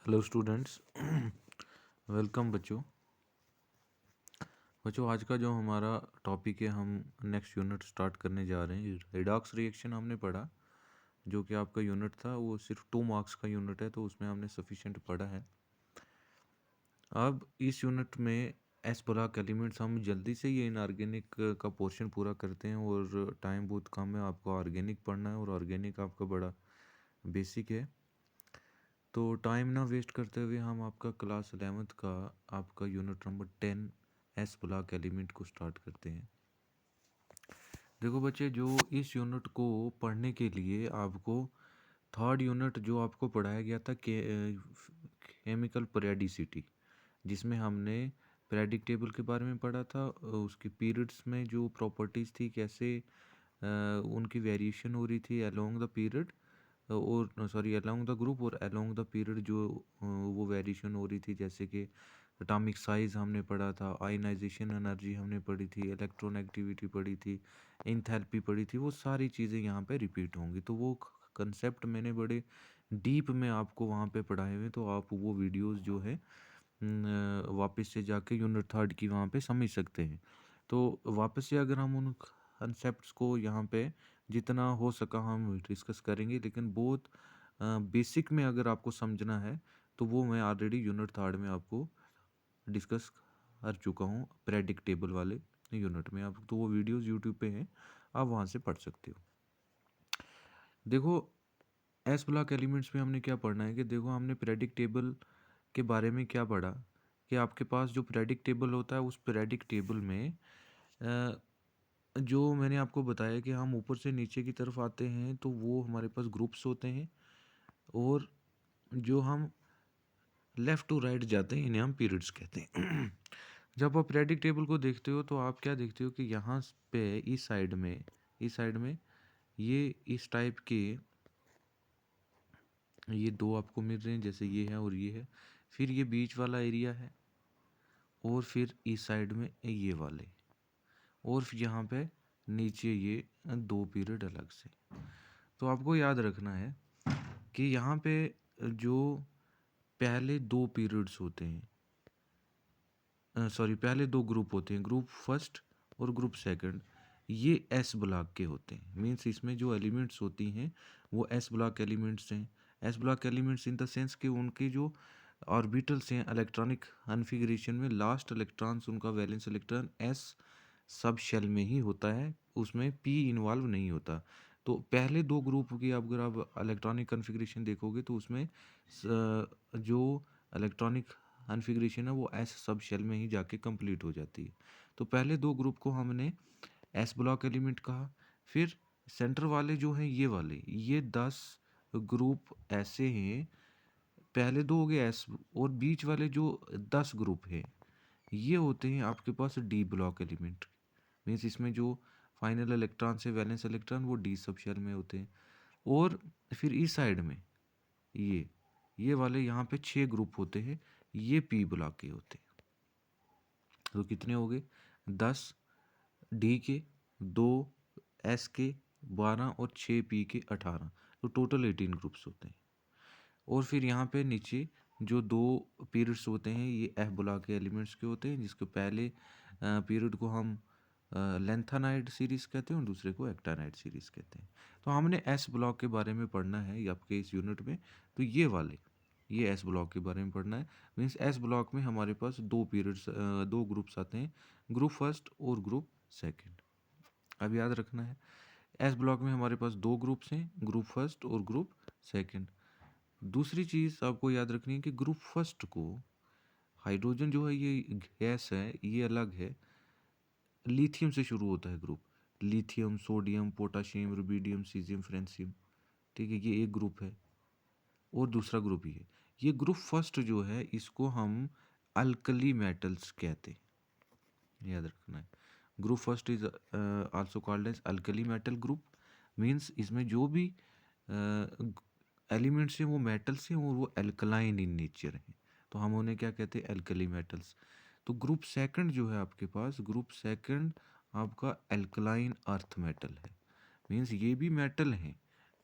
Hello students. Welcome बच्चों। आज का जो हमारा टॉपिक है, हम नेक्स्ट यूनिट स्टार्ट करने जा रहे हैं। रिडॉक्स रिएक्शन हमने पढ़ा, जो कि आपका यूनिट था वो सिर्फ 2 मार्क्स का यूनिट है, तो उसमें हमने सफिशिएंट पढ़ा है। अब इस यूनिट में एस ब्लॉक एलिमेंट्स हम जल्दी से ये इनऑर्गेनिक का पोर्शन पूरा करते हैं, और टाइम बहुत कम है। आपको ऑर्गेनिक पढ़ना है और ऑर्गेनिक आपका बड़ा बेसिक है, तो टाइम ना वेस्ट करते हुए हम आपका क्लास 11th का आपका unit number 10 S block element को स्टार्ट करते हैं। देखो बच्चे, जो इस यूनिट को पढ़ने के लिए आपको थर्ड यूनिट जो आपको पढ़ाया गया था केमिकल पीरियडिसिटी, जिसमें हमने पीरियडिक टेबल के बारे में पढ़ा था। उसके पीरियड्स में जो प्रॉपर्टीज़ थी, कैसे उनकी वेरिएशन हो रही थी अलोंग द पीरियड, और सॉरी अलोंग द ग्रुप और अलोंग द पीरियड, जो वो वेरिएशन हो रही थी। जैसे कि एटॉमिक साइज हमने पढ़ा था, आयनाइजेशन एनर्जी हमने पढ़ी थी, इलेक्ट्रॉन एक्टिविटी पढ़ी थी, इंथैल्पी पढ़ी थी। वो सारी चीज़ें यहाँ पे रिपीट होंगी, तो वो कंसेप्ट मैंने बड़े डीप में आपको वहाँ पे पढ़ाए हुए, तो आप वो वीडियोस जो है वापस से जाके यूनिट थर्ड की वहाँ पे समझ सकते हैं। तो वापस से अगर हम उन कंसेप्ट्स को यहाँ पे जितना हो सका हम डिस्कस करेंगे, लेकिन बहुत बेसिक में अगर आपको समझना है तो वो मैं ऑलरेडी यूनिट थर्ड में आपको डिस्कस कर चुका हूँ, प्रेडिक्टेबल वाले यूनिट में। आप तो वो वीडियोस यूट्यूब पे हैं, आप वहाँ से पढ़ सकते हो। देखो, एस ब्लॉक एलिमेंट्स में हमने क्या पढ़ना है कि देखो, हमने प्रेडिक्टेबल के बारे में क्या पढ़ा कि आपके पास जो प्रेडिक्टेबल होता है, उस प्रेडिक्टेबल में जो मैंने आपको बताया कि हम ऊपर से नीचे की तरफ आते हैं तो वो हमारे पास ग्रुप्स होते हैं, और जो हम लेफ़्ट टू राइट जाते हैं इन्हें हम पीरियड्स कहते हैं। जब आप पीरियडिक टेबल को देखते हो तो आप क्या देखते हो कि यहाँ पे इस साइड में ये इस टाइप के ये दो आपको मिल रहे हैं, जैसे ये है और ये है। फिर ये बीच वाला एरिया है, और फिर इस साइड में ये वाले, और फिर यहाँ पे नीचे ये दो पीरियड अलग से। तो आपको याद रखना है कि यहाँ पे जो पहले दो पीरियड्स होते हैं, पहले दो ग्रुप होते हैं, ग्रुप फर्स्ट और ग्रुप सेकंड, ये एस ब्लॉक के होते हैं। मीन्स इसमें जो एलिमेंट्स होती हैं वो एस ब्लॉक एलिमेंट्स हैं। S block elements in the sense कि उनके जो ऑर्बिटल्स हैं इलेक्ट्रॉनिक कॉन्फ़िगरेशन में, लास्ट इलेक्ट्रॉन्स उनका valence electron S sub shell में ही होता है, उसमें पी इन्वॉल्व नहीं होता। तो पहले दो ग्रुप की अगर आप इलेक्ट्रॉनिक कॉन्फ़िगरेशन देखोगे तो उसमें जो इलेक्ट्रॉनिक कॉन्फ़िगरेशन है वो एस सब शेल में ही जाके कंप्लीट हो जाती है। तो पहले दो ग्रुप को हमने एस ब्लॉक एलिमेंट कहा। फिर सेंटर वाले जो हैं ये वाले, ये 10 ग्रुप ऐसे हैं, पहले दो हो गए एस, और बीच वाले जो 10 ग्रुप हैं ये होते हैं आपके पास डी ब्लॉक एलिमेंट। मीन्स इसमें जो फाइनल इलेक्ट्रॉन से वैलेंस इलेक्ट्रॉन वो डी सब शेल में होते हैं। और फिर इस साइड में ये वाले यहाँ पे 6 ग्रुप होते हैं, ये पी ब्लॉक के होते हैं। तो कितने हो गए? 10 डी के, 2 एस के, 12 और 6 पी के 18, तो टोटल 18 ग्रुप्स होते हैं। और फिर यहाँ पे नीचे जो दो पीरियड्स होते हैं ये एफ ब्लॉक के एलिमेंट्स के होते हैं, जिसके पहले पीरियड को हम लेंथानाइड सीरीज़ कहते हैं और दूसरे को एक्टानाइड सीरीज़ कहते हैं। तो हमने एस ब्लॉक के बारे में पढ़ना है आपके इस यूनिट में, तो ये एस ब्लॉक के बारे में पढ़ना है। मीन्स एस ब्लॉक में हमारे पास दो पीरियड्स, दो ग्रुप्स आते हैं, ग्रुप फर्स्ट और ग्रुप सेकंड। अब याद रखना है, एस ब्लॉक में हमारे पास दो ग्रुप्स हैं, ग्रुप फर्स्ट और ग्रुप सेकंड। दूसरी चीज़ आपको याद रखनी है कि ग्रुप फर्स्ट को हाइड्रोजन जो है ये गैस है, ये अलग है। लिथियम से शुरू होता है group, lithium, sodium, potassium, rubidium, caesium, francium. ठीक है, ये एक ग्रुप है, और दूसरा ग्रुप ही है। ये ग्रुप फर्स्ट जो है इसको हम अल्कली मेटल्स कहते हैं, याद रखना है। Group first is also called as alkali metal group. Means इसमें जो भी एलिमेंट्स हैं वो मेटल्स हैं और वो एल्कलाइन इन नेचर हैं, तो हम उन्हें क्या कहते हैं? Alkali metals. तो ग्रुप सेकंड जो है आपके पास, ग्रुप सेकंड आपका एल्कलाइन अर्थ मेटल है। मीन्स ये भी मेटल हैं,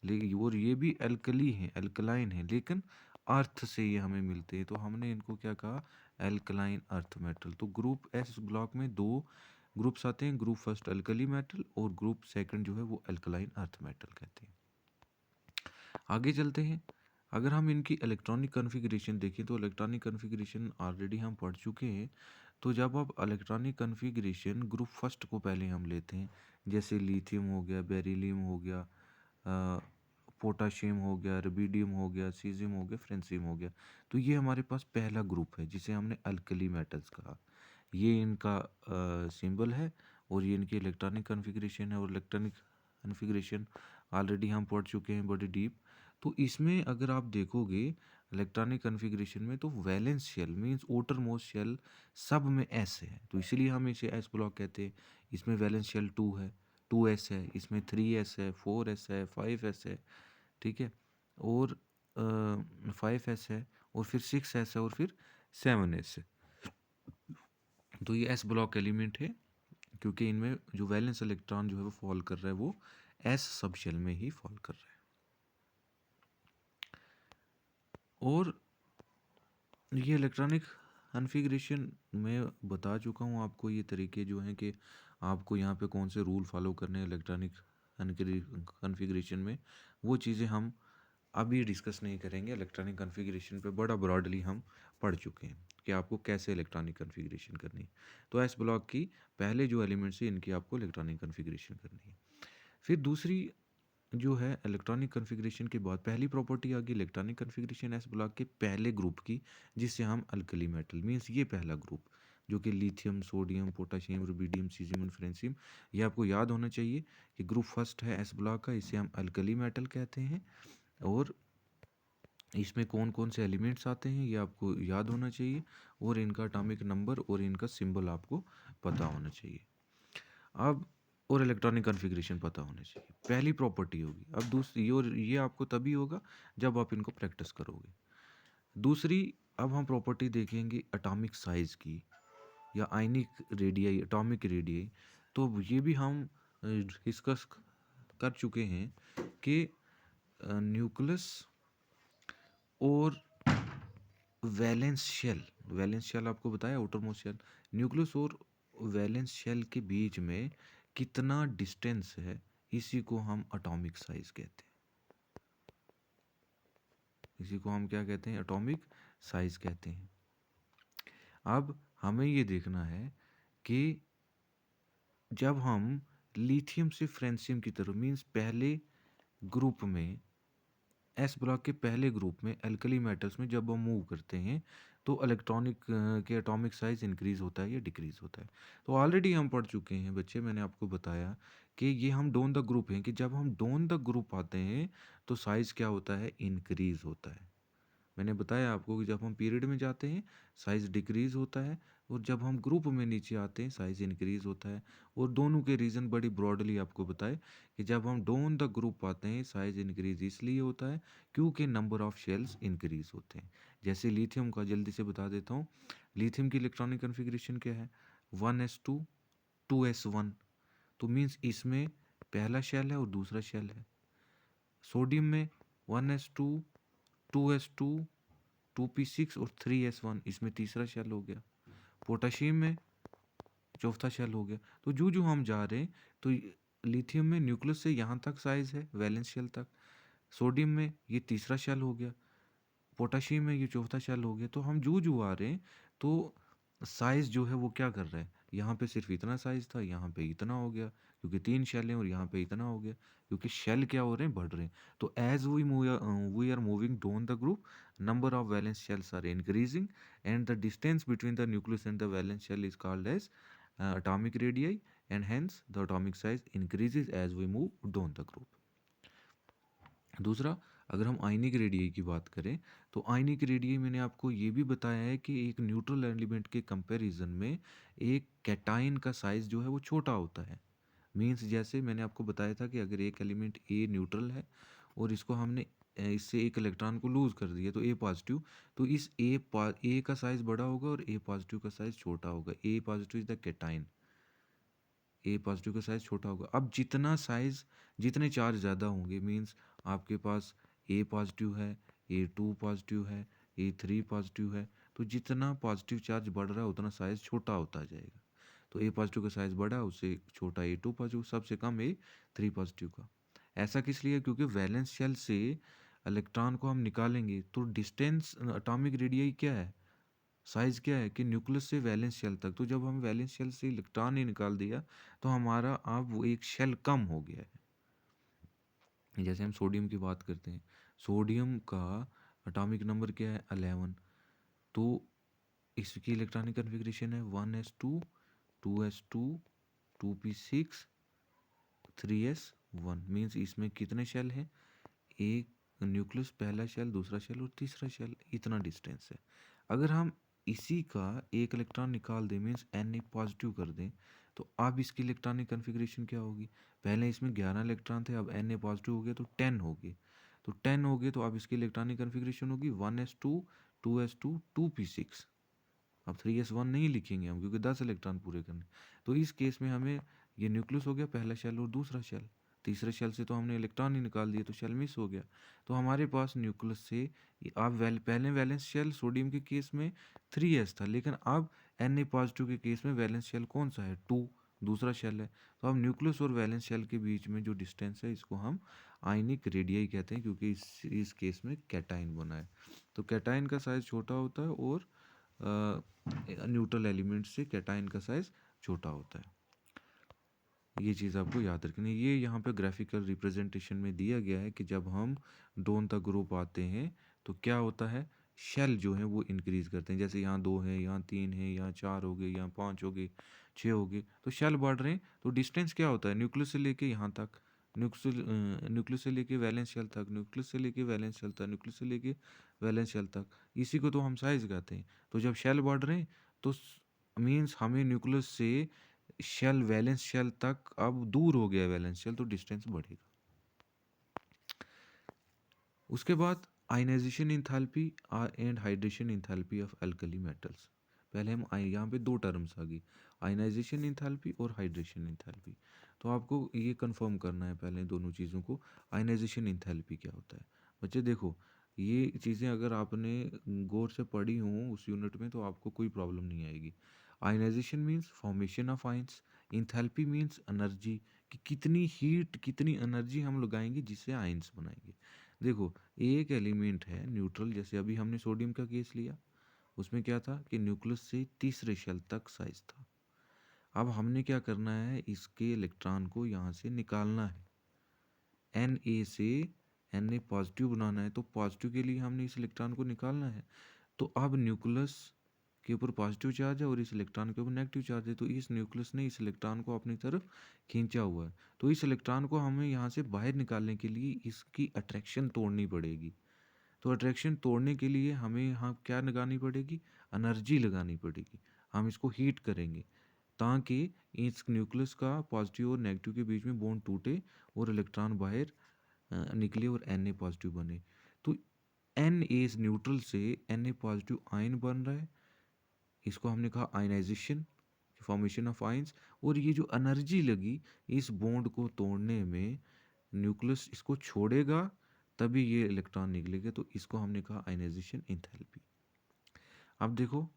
लेकिन और ये भी एल्कली हैं, एल्कलाइन हैं, लेकिन अर्थ से ये हमें मिलते हैं, तो हमने इनको क्या कहा, एल्कलाइन अर्थ मेटल। तो ग्रुप एस ब्लॉक में दो ग्रुप्स आते हैं, ग्रुप फर्स्ट अल्कली मेटल और ग्रुप सेकंड जो है वो एल्कलाइन अर्थ मेटल कहते हैं। आगे चलते हैं। अगर हम इनकी इलेक्ट्रॉनिक कॉन्फ़िगरेशन देखें तो इलेक्ट्रॉनिक कॉन्फ़िगरेशन ऑलरेडी हम पढ़ चुके हैं। तो जब आप इलेक्ट्रॉनिक कॉन्फ़िगरेशन ग्रुप फर्स्ट को पहले हम लेते हैं, जैसे लिथियम हो गया, बेरिलियम हो गया, पोटाशियम हो गया, रुबिडियम हो गया, सीजियम हो गया, फ्रेंसियम हो गया, तो ये हमारे पास पहला ग्रुप है जिसे हमने अल्कली मेटल्स कहा। ये इनका सिंबल है और ये इनकी इलेक्ट्रॉनिक कॉन्फ़िगरेशन है। और इलेक्ट्रॉनिक कॉन्फ़िगरेशन ऑलरेडी हम पढ़ चुके हैं बड़ी डीप। तो इसमें अगर आप देखोगे इलेक्ट्रॉनिक कॉन्फ़िगरेशन में, तो valence shell means outer most shell sub में एस है, तो इसीलिए हम इसे एस ब्लॉक कहते हैं। इसमें वैलेंस शेल 2 है, 2s है, इसमें 3s है, 4s है, 5s है, ठीक है, और 5s है, और फिर 6s है, और फिर 7s है। तो ये एस ब्लॉक एलिमेंट है क्योंकि इनमें जो वैलेंस इलेक्ट्रॉन जो है वो फॉल कर रहा है वो एस सब शेल में ही फॉल कर रहा है। और ये इलेक्ट्रॉनिक कॉन्फ़िगरेशन मैं बता चुका हूँ आपको, ये तरीके जो हैं कि आपको यहाँ पे कौन से रूल फॉलो करने हैं इलेक्ट्रॉनिक कॉन्फ़िगरेशन में, वो चीज़ें हम अभी डिस्कस नहीं करेंगे। इलेक्ट्रॉनिक कॉन्फ़िगरेशन पे बड़ा ब्रॉडली हम पढ़ चुके हैं कि आपको कैसे इलेक्ट्रॉनिक कॉन्फ़िगरेशन करनी है। तो एस ब्लॉक की पहले जो एलिमेंट्स हैं इनकी आपको इलेक्ट्रॉनिक कॉन्फ़िगरेशन करनी है। फिर दूसरी जो है इलेक्ट्रॉनिक कॉन्फ़िगरेशन के बाद पहली प्रॉपर्टी आ गई इलेक्ट्रॉनिक कॉन्फ़िगरेशन एस ब्लॉक के पहले ग्रुप की, जिससे हम अल्कली मेटल मींस ये पहला ग्रुप जो कि lithium, sodium, potassium, rubidium, caesium और फ्रेंसियम, ये आपको याद होना चाहिए कि ग्रुप फर्स्ट है एस ब्लॉक का, इसे हम अल्कली मेटल कहते हैं। और इसमें कौन कौन से एलिमेंट्स आते हैं ये आपको याद होना चाहिए, और इनका एटॉमिक नंबर और इनका सिंबल आपको पता होना चाहिए। अब और इलेक्ट्रॉनिक कॉन्फ़िगरेशन पता होना चाहिए, पहली प्रॉपर्टी होगी। अब दूसरी, और ये आपको तभी होगा जब आप इनको प्रैक्टिस करोगे। दूसरी, अब हम प्रॉपर्टी देखेंगे एटॉमिक साइज़ की या आयनिक रेडियाई, एटॉमिक रेडियाई। तो ये भी हम डिस्कस कर चुके हैं कि न्यूक्लियस और वैलेंस शेल आपको बताया, आउटर मोस्ट शेल, न्यूक्लियस और वैलेंस शेल के बीच में कितना डिस्टेंस है, इसी को हम एटॉमिक साइज कहते हैं। इसी को हम क्या कहते हैं, एटॉमिक साइज कहते हैं। अब हमें ये देखना है कि जब हम लिथियम से फ्रेंसियम की तरफ मींस पहले ग्रुप में, एस ब्लॉक के पहले ग्रुप में एल्कली मेटल्स में जब हम मूव करते हैं तो इलेक्ट्रॉनिक के एटॉमिक साइज इंक्रीज होता है या डिक्रीज होता है। तो ऑलरेडी हम पढ़ चुके हैं बच्चे, मैंने आपको बताया कि ये हम डोन द ग्रुप हैं कि जब हम डोन द ग्रुप आते हैं तो साइज क्या होता है, इंक्रीज होता है। मैंने बताया आपको कि जब हम पीरियड में जाते हैं साइज़ डिक्रीज़ होता है, और जब हम ग्रुप में नीचे आते हैं साइज़ इंक्रीज़ होता है। और दोनों के रीज़न बड़ी ब्रॉडली आपको बताए कि जब हम डोन द ग्रुप आते हैं साइज़ इंक्रीज़ इसलिए होता है क्योंकि नंबर ऑफ़ शेल्स इंक्रीज़ होते हैं। जैसे लिथियम का जल्दी से बता देता हूँ, लिथियम की इलेक्ट्रॉनिक कॉन्फ़िगरेशन क्या है, 1s2 2s1, तो मीन्स इसमें पहला शेल है और दूसरा शेल है। सोडियम में 1s2 2s2 2p6 और 3s1, इसमें तीसरा शेल हो गया। पोटाशियम में चौथा शेल हो गया। तो जो जो हम जा रहे हैं, तो लिथियम में न्यूक्लियस से यहाँ तक साइज है, वैलेंस शेल तक। सोडियम में ये तीसरा शेल हो गया, पोटाशियम में ये चौथा शेल हो गया। तो हम जो जो आ रहे हैं तो साइज जो है वो क्या कर रहा है, यहाँ पे सिर्फ इतना साइज था, यहाँ पे इतना हो गया क्योंकि 3 शेल हैं, और यहाँ पे इतना हो गया क्योंकि शेल क्या हो रहे हैं, बढ़ रहे हैं। तो as we are moving down the group, number of valence shells are increasing, and the distance between the nucleus and the valence shell is called as atomic radii, and hence the atomic size increases as we move down the group. दूसरा, अगर हम ionic radii की बात करें तो ionic radii मैंने आपको ये भी बताया है कि एक न्यूट्रल एलिमेंट के कंपैरिजन में एक कैटाइन का साइज जो है वो छोटा होता है। मींस जैसे मैंने आपको बताया था कि अगर एक एलिमेंट ए न्यूट्रल है और इसको हमने इससे एक इलेक्ट्रॉन को लूज़ कर दिया तो ए पॉजिटिव, तो इस ए का साइज़ बड़ा होगा और ए पॉजिटिव का साइज़ छोटा होगा। A positive is the cation, A positive का साइज़ छोटा होगा। अब जितना साइज़, जितने चार्ज ज़्यादा होंगे मींस आपके पास ए पॉजिटिव है, A2 पॉजिटिव है, A3 पॉजिटिव है। तो जितना पॉजिटिव चार्ज बढ़ रहा है उतना साइज़ छोटा होता जाएगा। तो A पॉजिटिव का साइज़ बढ़ा, उससे छोटा A2 पॉजिटिव, सबसे कम A3 पॉजिटिव का। ऐसा किस लिए? क्योंकि वैलेंस शेल से इलेक्ट्रॉन को हम निकालेंगे तो डिस्टेंस, एटॉमिक रेडियस क्या है, साइज़ क्या है कि न्यूक्लियस से वैलेंस शेल तक। तो जब हम वैलेंस शेल से इलेक्ट्रॉन ही निकाल दिया तो हमारा अब वो एक शेल कम हो गया है। जैसे हम सोडियम की बात करते हैं, सोडियम का एटॉमिक नंबर क्या है 11। तो इसकी इलेक्ट्रॉनिक कन्फिग्रेशन है 1s2 2s2 2p6 3s1। Means इसमें कितने शेल हैं, एक न्यूक्लियस, पहला शेल, दूसरा शेल और तीसरा शेल, इतना डिस्टेंस है। अगर हम इसी का एक इलेक्ट्रॉन निकाल दें, मीन्स Na पॉजिटिव कर दें, तो अब इसकी इलेक्ट्रॉनिक कन्फिग्रेशन क्या होगी? पहले इसमें 11 इलेक्ट्रॉन थे, अब Na पॉजिटिव हो गया तो 10 हो गए। तो 10 हो गए तो अब इसकी इलेक्ट्रॉनिक कन्फिग्रेशन होगी 1s2 2s2 2p6। अब 3s1 नहीं लिखेंगे हम, क्योंकि 10 इलेक्ट्रॉन पूरे करने। तो इस केस में हमें ये न्यूक्लियस हो गया, पहला शेल और दूसरा शेल। तीसरे शेल से तो हमने इलेक्ट्रॉन ही निकाल दिए तो शेल मिस हो गया। तो हमारे पास न्यूक्लियस से अब पहले वैलेंस शेल सोडियम के केस में 3s था, लेकिन अब Na पॉजिटिव के केस में वैलेंस शेल कौन सा है, 2, दूसरा शेल है। तो अब न्यूक्लियस और वैलेंस शेल के बीच में जो डिस्टेंस है इसको हम आयनिक रेडियाई कहते हैं, क्योंकि इस केस में कैटाइन बना है। तो कैटाइन का साइज छोटा होता है और न्यूट्रल एलिमेंट से कैटाइन का साइज छोटा होता है। ये चीज़ आपको याद रखनी है। ये यहाँ पे ग्राफिकल रिप्रेजेंटेशन में दिया गया है कि जब हम डोन तक ग्रुप आते हैं तो क्या होता है, शेल जो है वो इंक्रीज करते हैं। जैसे यहाँ 2 है, यहाँ 3 है, यहाँ 4 हो गए, यहाँ 5 हो गए, 6 हो गए, तो शेल बढ़ रहे हैं। तो डिस्टेंस क्या होता है, न्यूक्लियस से लेके यहाँ तक, न्यूक्लियस से लेके वैलेंस शेल तक, न्यूक्लियस से लेके वैलेंस शेल तक, न्यूक्लियस से लेके वैलेंस शेल तक, इसी को तो हम साइज कहते हैं। तो जब शेल बढ़ रहे हैं तो मीन्स हमें न्यूक्लियस से शेल, वैलेंस शेल तक अब दूर हो गया वैलेंस शेल, तो डिस्टेंस बढ़ेगा। उसके बाद ionization enthalpy and hydration enthalpy of alkali metals. पहले हम यहाँ पे दो टर्म्स आ गई, आयनाइजेशन इंथैल्पी और हाइड्रेशन इंथैल्पी। तो आपको ये कंफर्म करना है पहले दोनों चीज़ों को। आयनाइजेशन इंथैल्पी क्या होता है बच्चे? देखो, ये चीज़ें अगर आपने गौर से पढ़ी हों उस यूनिट में तो आपको कोई प्रॉब्लम नहीं आएगी। Ionization means formation of ions, enthalpy means energy, कि कितनी हीट, कितनी एनर्जी हम लगाएंगे जिससे आयंस बनाएंगे। देखो, एक एलिमेंट है न्यूट्रल, जैसे अभी हमने सोडियम का केस लिया, उसमें क्या था कि न्यूक्लियस से तीसरे शेल तक साइज था। अब हमने क्या करना है, इसके इलेक्ट्रॉन को यहाँ से निकालना है। Na से Na पॉजिटिव बनाना है, तो पॉजिटिव के लिए हमने इस इलेक्ट्रॉन को निकालना है। तो अब न्यूक्लियस के ऊपर पॉजिटिव चार्ज है और इस इलेक्ट्रॉन के ऊपर नेगेटिव चार्ज है, तो इस न्यूक्लियस ने इस इलेक्ट्रॉन को अपनी तरफ खींचा हुआ है। तो इस इलेक्ट्रॉन को हमें यहाँ से बाहर निकालने के लिए इसकी अट्रैक्शन तोड़नी पड़ेगी। तो अट्रैक्शन तोड़ने के लिए हमें यहाँ क्या लगानी पड़ेगी, एनर्जी लगानी पड़ेगी। हम इसको हीट करेंगे ताकि इस न्यूक्लियस का पॉजिटिव और नेगेटिव के बीच में बॉन्ड टूटे और इलेक्ट्रॉन बाहर निकले और Na पॉजिटिव बने। तो Na इस न्यूट्रल से Na पॉजिटिव आयन बन रहा है, इसको हमने कहा आयनाइजेशन, फॉर्मेशन ऑफ आयंस। और ये जो एनर्जी लगी इस बॉन्ड को तोड़ने में, न्यूक्लियस इसको छोड़ेगा तभी ये इलेक्ट्रॉन निकलेगा, तो इसको हमने कहा आयनाइजेशन एंथैल्पी। अब देखो,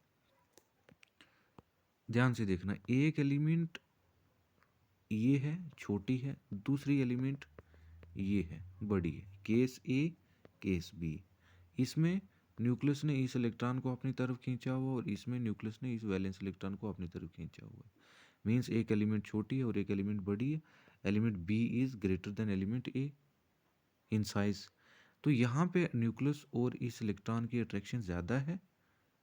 ध्यान से देखना, एक एलिमेंट ये है, छोटी है, दूसरी एलिमेंट ये है, बड़ी है, केस ए केस बी। इसमें न्यूक्लियस ने इस इलेक्ट्रॉन को अपनी तरफ खींचा हुआ और इसमें न्यूक्लियस ने इस वैलेंस इलेक्ट्रॉन को अपनी तरफ खींचा हुआ है। मीन्स एक एलिमेंट छोटी है और एक एलिमेंट बड़ी है। Element B is greater than element A in size. तो यहाँ पे न्यूक्लियस और इस इलेक्ट्रॉन की अट्रैक्शन ज़्यादा है,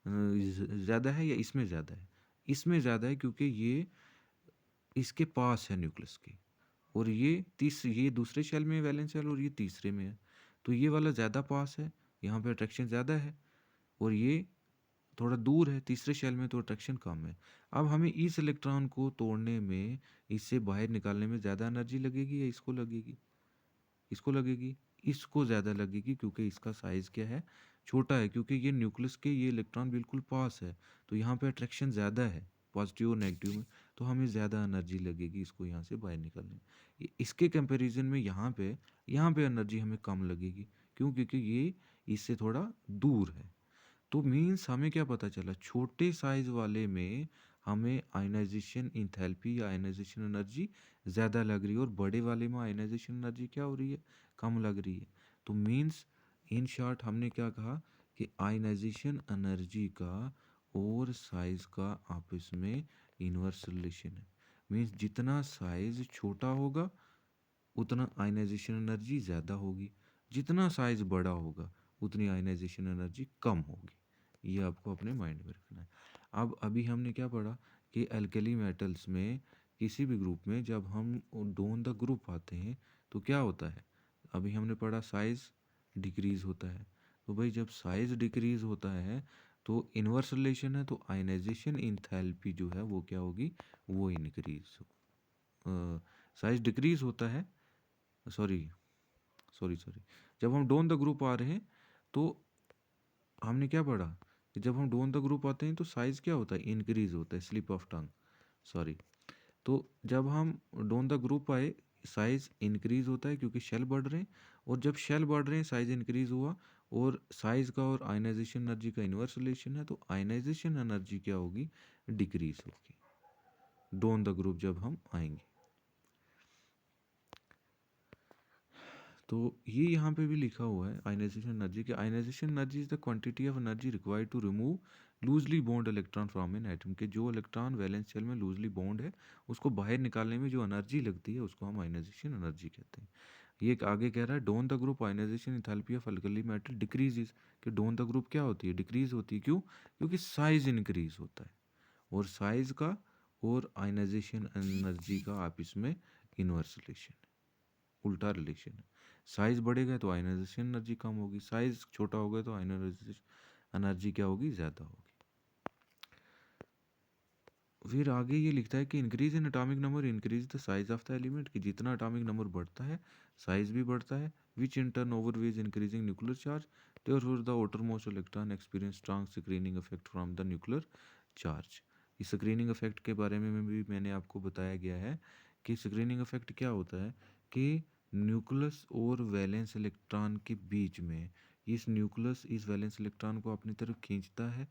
ज़्यादा है या इसमें ज़्यादा है? इसमें ज़्यादा है, क्योंकि ये इसके पास है न्यूक्लियस के, और ये दूसरे शेल में है वैलेंस शेल, और ये तीसरे में है। तो ये वाला ज़्यादा पास है, यहाँ पे अट्रैक्शन ज़्यादा है, और ये थोड़ा दूर है तीसरे शेल में, तो अट्रैक्शन कम है। अब हमें इस इलेक्ट्रॉन को तोड़ने में, इससे बाहर निकालने में ज़्यादा एनर्जी लगेगी या इसको लगेगी? इसको लगेगी। इसको ज़्यादा लगेगी, क्योंकि इसका साइज़ क्या है, छोटा है, क्योंकि ये न्यूक्लियस के ये इलेक्ट्रॉन बिल्कुल पास है। तो यहाँ पे अट्रैक्शन ज़्यादा है पॉजिटिव और नेगेटिव में, तो हमें ज़्यादा एनर्जी लगेगी इसको यहाँ से बाहर निकालने में। इसके कंपैरिजन में यहाँ पे एनर्जी हमें कम लगेगी। क्यों? क्योंकि ये इससे थोड़ा दूर है। तो मीन्स हमें क्या पता चला, छोटे साइज वाले में हमें आयनाइजेशन इंथैल्पी या आयनाइजेशन एनर्जी ज़्यादा लग रही है, और बड़े वाले में आयनाइजेशन एनर्जी क्या हो रही है, कम लग रही है। तो मीन्स इन शॉर्ट हमने क्या कहा कि आयनाइजेशन एनर्जी का और साइज का आपस में इन्वर्स रिलेशन है। मीन्स जितना साइज छोटा होगा उतना आयनाइजेशन एनर्जी ज़्यादा होगी, जितना साइज बड़ा होगा उतनी आयनाइजेशन एनर्जी कम होगी। ये आपको अपने माइंड में रखना है। अब अभी हमने क्या पढ़ा कि एल्कली मेटल्स में किसी भी ग्रुप में जब हम डोन द ग्रुप आते हैं तो क्या होता है, अभी हमने पढ़ा साइज डिक्रीज होता है। तो भाई जब साइज डिक्रीज होता है तो इन्वर्स रिलेशन है, तो आयनाइजेशन इंथैल्पी जो है वो क्या होगी, वो इंक्रीज। साइज डिक्रीज होता है, सॉरी सॉरी सॉरी, जब हम डोन द ग्रुप आ रहे हैं तो हमने क्या पढ़ा कि जब हम डोन द ग्रुप आते हैं तो साइज क्या होता है, इंक्रीज होता है, स्लिप ऑफ टंग, सॉरी। तो जब हम डोन द ग्रुप आए साइज इंक्रीज होता है क्योंकि शेल बढ़ रहे हैं, और जब शेल बढ़ रहे हैं साइज इंक्रीज हुआ, और साइज का और आयनाइजेशन एनर्जी का इन्वर्स रिलेशन है, तो आयनाइजेशन एनर्जी क्या होगी, डिक्रीज होगी डोन द ग्रुप जब हम आएंगे। तो ये यहाँ पे भी लिखा हुआ है आयनाइजेशन एनर्जी कि ionization energy is the quantity of energy required to remove loosely bond electron from an atom, के जो इलेक्ट्रॉन वैलेंस शेल में लूजली बॉन्ड है उसको बाहर निकालने में जो एनर्जी लगती है उसको हम आयनाइजेशन एनर्जी कहते हैं। ये एक आगे कह रहा है down the group ionization enthalpy of alkali metal decreases, कि डोन द ग्रुप क्या होती है, डिक्रीज होती है। क्यों, क्योंकि साइज इंक्रीज होता है, और साइज का और आयनाइजेशन एनर्जी का आपस में इनवर्स रिलेशन है, उल्टा रिलेशन है। साइज बढ़ेगा तो आयनाइजेशन एनर्जी कम होगी, साइज छोटा होगा तो आयनाइजेशन एनर्जी क्या होगी, ज़्यादा होगी। फिर आगे ये लिखता है कि increase in atomic number increase the size of the element, कि जितना एटॉमिक नंबर बढ़ता है साइज भी बढ़ता है, which in turn overweighs increasing nuclear charge, therefore the outermost electron experience strong screening effect from the nuclear charge. इस screening effect के बारे में भी मैंने आपको बताया गया है कि स्क्रीनिंग इफेक्ट क्या होता है कि न्यूक्लियस और वैलेंस इलेक्ट्रॉन के बीच में, इस न्यूक्लियस इस वैलेंस इलेक्ट्रॉन को अपनी तरफ खींचता है।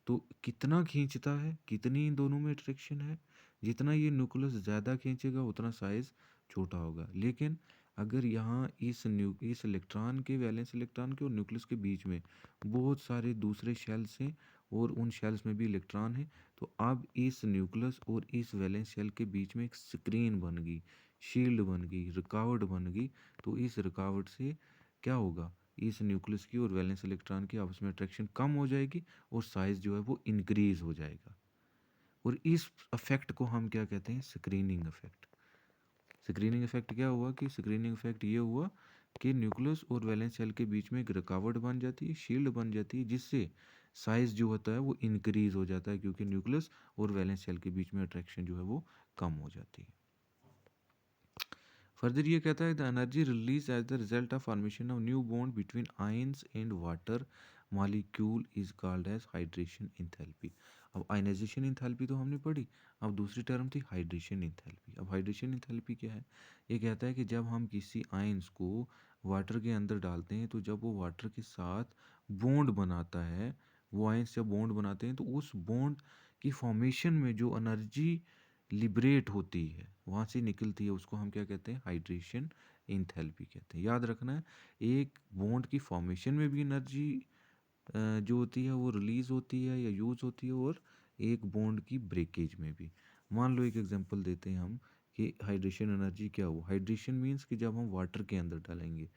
तो कितना खींचता है, कितनी इन दोनों में अट्रैक्शन है, जितना ये न्यूक्लियस ज़्यादा खींचेगा उतना साइज छोटा होगा। लेकिन अगर यहाँ इस इलेक्ट्रॉन के वैलेंस इलेक्ट्रॉन के और न्यूक्लियस के बीच में बहुत सारे दूसरे शेल्स हैं और उन शेल्स में भी इलेक्ट्रॉन है, तो अब इस न्यूक्लियस और इस वैलेंस शेल के बीच में एक स्क्रीन बन गई, शील्ड बन गई, रुकावट बन गई। तो इस रुकावट से क्या होगा, इस न्यूक्लियस की और वैलेंस इलेक्ट्रॉन की आपस में अट्रैक्शन कम हो जाएगी और साइज जो है वो इंक्रीज हो जाएगा। और इस इफेक्ट को हम क्या कहते हैं, स्क्रीनिंग इफेक्ट। स्क्रीनिंग इफेक्ट क्या हुआ कि स्क्रीनिंग इफेक्ट ये हुआ कि न्यूक्लियस और वैलेंस शेल के बीच में एक रुकावट बन जाती है, शील्ड बन जाती है, जिससे साइज जो होता है वो इंक्रीज हो जाता है, क्योंकि न्यूक्लियस और वैलेंस शेल के बीच में अट्रैक्शन जो है वो कम हो जाती है। फर्दर ये कहता है the energy release as the result of formation of new bond between ions and water molecule is called as hydration enthalpy. अब आयनाइजेशन इंथैल्पी तो हमने पढ़ी, अब दूसरी टर्म थी हाइड्रेशन इंथैल्पी। अब हाइड्रेशन इंथैल्पी क्या है, ये कहता है कि जब हम किसी आयंस को वाटर के अंदर डालते हैं तो जब वो वाटर के साथ बॉन्ड बनाता है, वो आयंस जब बॉन्ड बनाते हैं तो उस बॉन्ड की फॉर्मेशन में जो एनर्जी लिबरेट होती है, वहाँ से निकलती है, उसको हम क्या कहते हैं, हाइड्रेशन इंथैल्पी कहते हैं। याद रखना है, एक बॉन्ड की फॉर्मेशन में भी एनर्जी जो होती है वो रिलीज होती है या यूज होती है, और एक बॉन्ड की ब्रेकेज में भी। मान लो एक एग्जांपल देते हैं हम कि हाइड्रेशन एनर्जी क्या हो। हाइड्रेशन मीन्स कि जब हम वाटर के अंदर डालेंगे,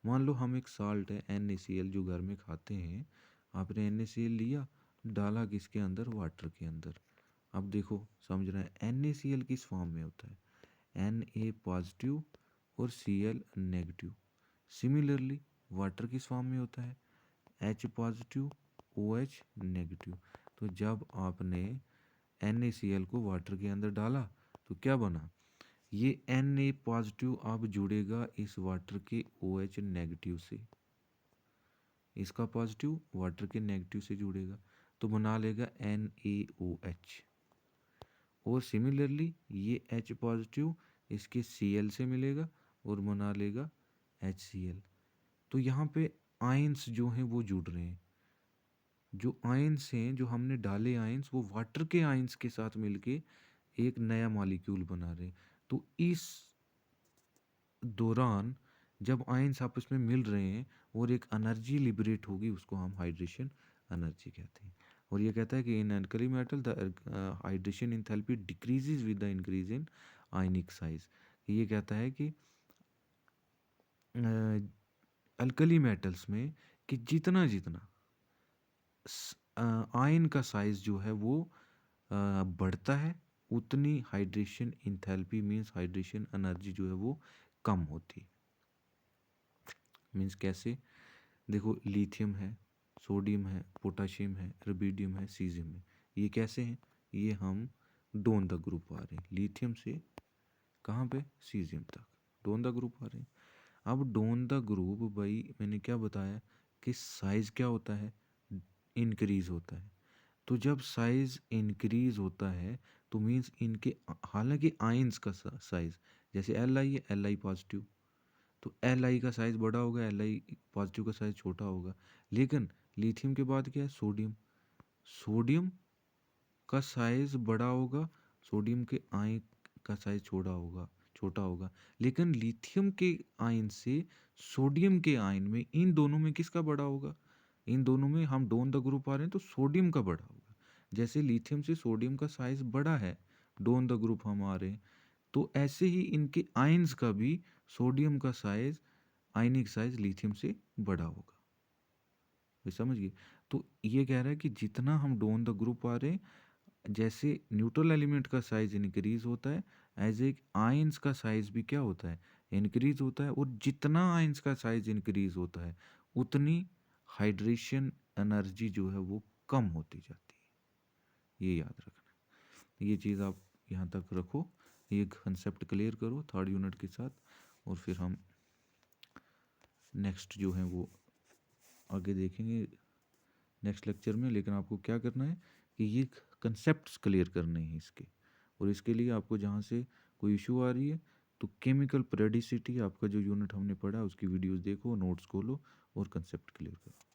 मान लो हम एक साल्ट है NaCl जो घर में खाते हैं, आपने NaCl लिया, डाला किसके अंदर, वाटर के अंदर। अब देखो समझ रहे हैं, NaCl किस फॉर्म में होता है, Na पॉजिटिव और Cl नेगेटिव। सिमिलरली वाटर किस फॉर्म में होता है, H पॉजिटिव OH नेगेटिव। तो जब आपने NaCl को वाटर के अंदर डाला तो क्या बना, ये Na पॉजिटिव अब जुड़ेगा इस वाटर के OH नेगेटिव से, इसका पॉजिटिव वाटर के नेगेटिव से जुड़ेगा तो बना लेगा NaOH। और सिमिलरली ये H पॉजिटिव इसके Cl से मिलेगा और बना लेगा HCl। तो यहाँ पे आयंस जो हैं वो जुड़ रहे हैं। जो आयंस हैं, जो हमने डाले आयंस, वो वाटर के आयंस के साथ मिलके एक नया मॉलिक्यूल बना रहे हैं। तो इस दौरान जब आयंस आपस में मिल रहे हैं और एक एनर्जी लिबरेट होगी, उसको हम हाइड्रेशन एनर्जी कहते हैं। और ये कहता है कि in alkali metal the hydration enthalpy decreases with the increase in ionic size. ये कहता है कि अल्कली मेटल्स में कि जितना जितना आयन का साइज जो है वो बढ़ता है, उतनी hydration enthalpy means hydration energy जो है वो कम होती है। मीन्स कैसे? देखो, लिथियम है, सोडियम है, पोटाशियम है, रुबिडियम है, सीजियम है। ये कैसे हैं? ये हम डोन द ग्रुप आ रहे हैं, लिथियम से कहाँ पे? सीजियम तक डोन द ग्रुप आ रहे हैं। अब डोन द ग्रुप भाई मैंने क्या बताया कि साइज क्या होता है? इंक्रीज होता है। तो जब साइज इंक्रीज होता है तो मीन्स इनके हालांकि आयंस का साइज, जैसे एल आई है, एल आई पॉजिटिव, तो एल आई का साइज बड़ा होगा, एल आई पॉजिटिव का साइज छोटा होगा। लेकिन लिथियम के बाद क्या है? सोडियम। सोडियम का साइज बड़ा होगा, सोडियम के आयन का साइज छोटा होगा। लेकिन लिथियम के आयन से सोडियम के आयन में, इन दोनों में किसका बड़ा होगा? इन दोनों में हम डोन द ग्रुप आ रहे हैं तो सोडियम का बड़ा होगा। जैसे लिथियम से सोडियम का साइज बड़ा है, डोन द ग्रुप हम आ रहे हैं, तो ऐसे ही इनके आयंस का भी सोडियम का साइज, आयनिक साइज लिथियम से बड़ा होगा। ये समझ गए? तो ये कह रहा है कि जितना हम डोन द ग्रुप आ रहे हैं, जैसे न्यूट्रल एलिमेंट का साइज इंक्रीज होता है, एज ए आयंस का साइज भी क्या होता है? इंक्रीज होता है। और जितना आयंस का साइज इंक्रीज होता है, उतनी हाइड्रेशन एनर्जी जो है वो कम होती जाती है। ये याद रखना। ये चीज़ आप यहाँ तक रखो, ये कंसेप्ट क्लियर करो थर्ड यूनिट के साथ, और फिर हम नेक्स्ट जो है वो आगे देखेंगे नेक्स्ट लेक्चर में। लेकिन आपको क्या करना है कि ये कंसेप्ट्स क्लियर करने हैं इसके, और इसके लिए आपको जहाँ से कोई इशू आ रही है तो केमिकल पेरियोडिसिटी आपका जो यूनिट हमने पढ़ा उसकी वीडियोस देखो, नोट्स खोलो और कंसेप्ट क्लियर करो।